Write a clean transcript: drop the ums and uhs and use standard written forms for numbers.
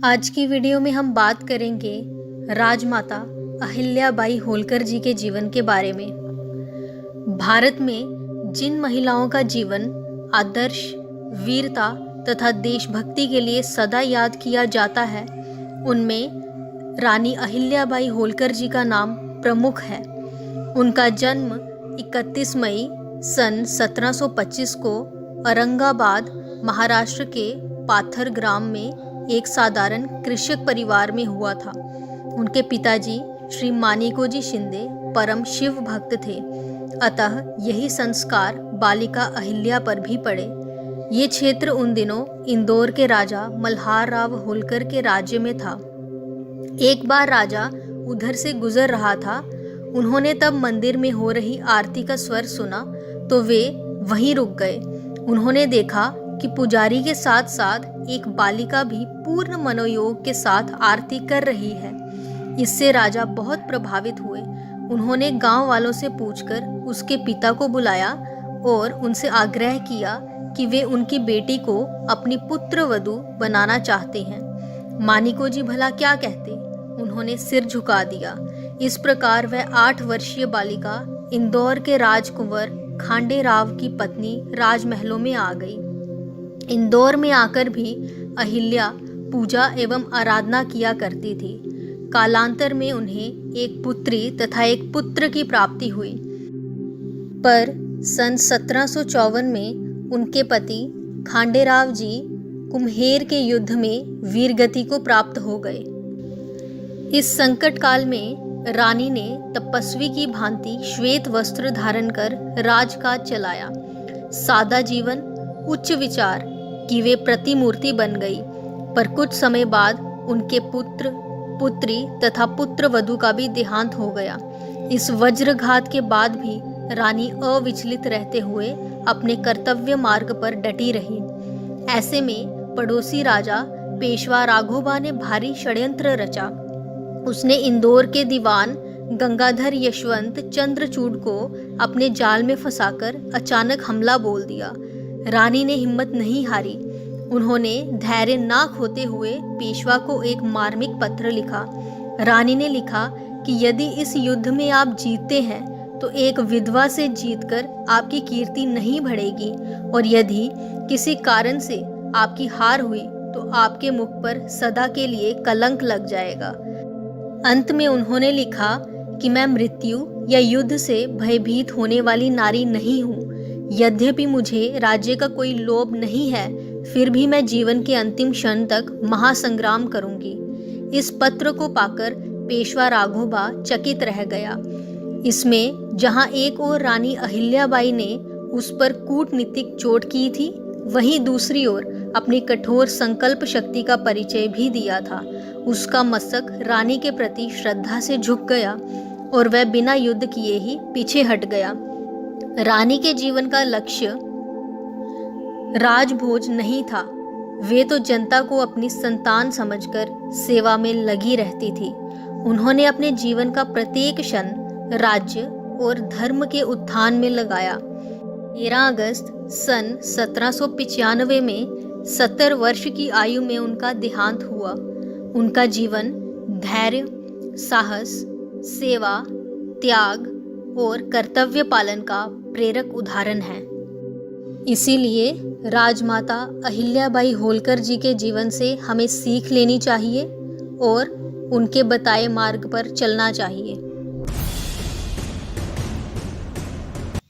आज की वीडियो में हम बात करेंगे राजमाता अहिल्याबाई होलकर जी के जीवन के बारे में। भारत में जिन महिलाओं का जीवन आदर्श, वीरता तथा देशभक्ति के लिए सदा याद किया जाता है, उनमें रानी अहिल्याबाई होलकर जी का नाम प्रमुख है। उनका जन्म 31 मई सन 1725 को औरंगाबाद, महाराष्ट्र के पाथर ग्राम में एक साधारण कृषक परिवार में हुआ था। उनके पिताजी श्री मानिकोजी शिंदे परम शिव भक्त थे, अतः यही संस्कार बालिका अहिल्या पर भी पड़े। ये क्षेत्र उन दिनों इंदौर के राजा मल्हार राव होलकर के राज्य में था। एक बार राजा उधर से गुजर रहा था। उन्होंने तब मंदिर में हो रही आरती का स्वर सुना तो वे वहीं रुक गए। उन्होंने देखा कि पुजारी के साथ साथ एक बालिका भी पूर्ण मनोयोग के साथ आरती कर रही है। इससे राजा बहुत प्रभावित हुए। उन्होंने गांव वालों से पूछकर उसके पिता को बुलाया और उनसे आग्रह किया कि वे उनकी बेटी को अपनी पुत्र वधू बनाना चाहते हैं। मानिको जी भला क्या कहते, उन्होंने सिर झुका दिया। इस प्रकार वह 8 वर्षीय बालिका इंदौर के राजकुंवर खांडे राव की पत्नी राजमहलों में आ गई। इंदौर में आकर भी अहिल्या पूजा एवं आराधना किया करती थी। कालांतर में उन्हें एक पुत्री तथा एक पुत्र की प्राप्ति हुई, पर सन 1754 में उनके पति खांडेराव जी कुम्हेर के युद्ध में वीरगति को प्राप्त हो गए। इस संकट काल में रानी ने तपस्वी की भांति श्वेत वस्त्र धारण कर राजकाज चलाया। सादा जीवन, उच्च विचार की वे प्रतिमूर्ति बन गई। पर कुछ समय बाद उनके पुत्र, पुत्री तथा पुत्र वधू का भी देहांत हो गया। इस वज्रघात के बाद भी रानी अविचलित रहते हुए अपने कर्तव्य मार्ग पर डटी रही। ऐसे में पड़ोसी राजा पेशवा राघोबा ने भारी षड्यंत्र रचा। उसने इंदौर के दीवान गंगाधर यशवंत चंद्रचूड़ को अपने जाल में फंसाकर अचानक हमला बोल दिया। रानी ने हिम्मत नहीं हारी। उन्होंने धैर्य ना खोते हुए पेशवा को एक मार्मिक पत्र लिखा। रानी ने लिखा कि यदि इस युद्ध में आप जीतते हैं तो एक विधवा से जीतकर आपकी कीर्ति नहीं बढ़ेगी, और यदि किसी कारण से आपकी हार हुई तो आपके मुख पर सदा के लिए कलंक लग जाएगा। अंत में उन्होंने लिखा कि मैं मृत्यु या युद्ध से भयभीत होने वाली नारी नहीं हूँ। यद्यपि मुझे राज्य का कोई लोभ नहीं है, फिर भी मैं जीवन के अंतिम क्षण तक महासंग्राम करूंगी। इस पत्र को पाकर पेशवा राघोबा चकित रह गया। इसमें जहां एक ओर रानी अहिल्याबाई ने उस पर कूटनीतिक चोट की थी, वहीं दूसरी ओर अपनी कठोर संकल्प शक्ति का परिचय भी दिया था। उसका मस्तक रानी के प्रति श्रद्धा से झुक गया और वह बिना युद्ध किए ही पीछे हट गया। रानी के जीवन का लक्ष्य राजभोज नहीं था। वे तो जनता को अपनी संतान समझकर सेवा में लगी रहती थी। उन्होंने अपने जीवन का प्रत्येक क्षण राज्य और धर्म के उत्थान में लगाया। 13 अगस्त सन 1795 में 70 वर्ष की आयु में उनका देहांत हुआ। उनका जीवन धैर्य, साहस, सेवा, त्याग और कर्तव्य पालन का प्रेरक उदाहरण है। इसीलिए राजमाता अहिल्याबाई होलकर जी के जीवन से हमें सीख लेनी चाहिए और उनके बताए मार्ग पर चलना चाहिए।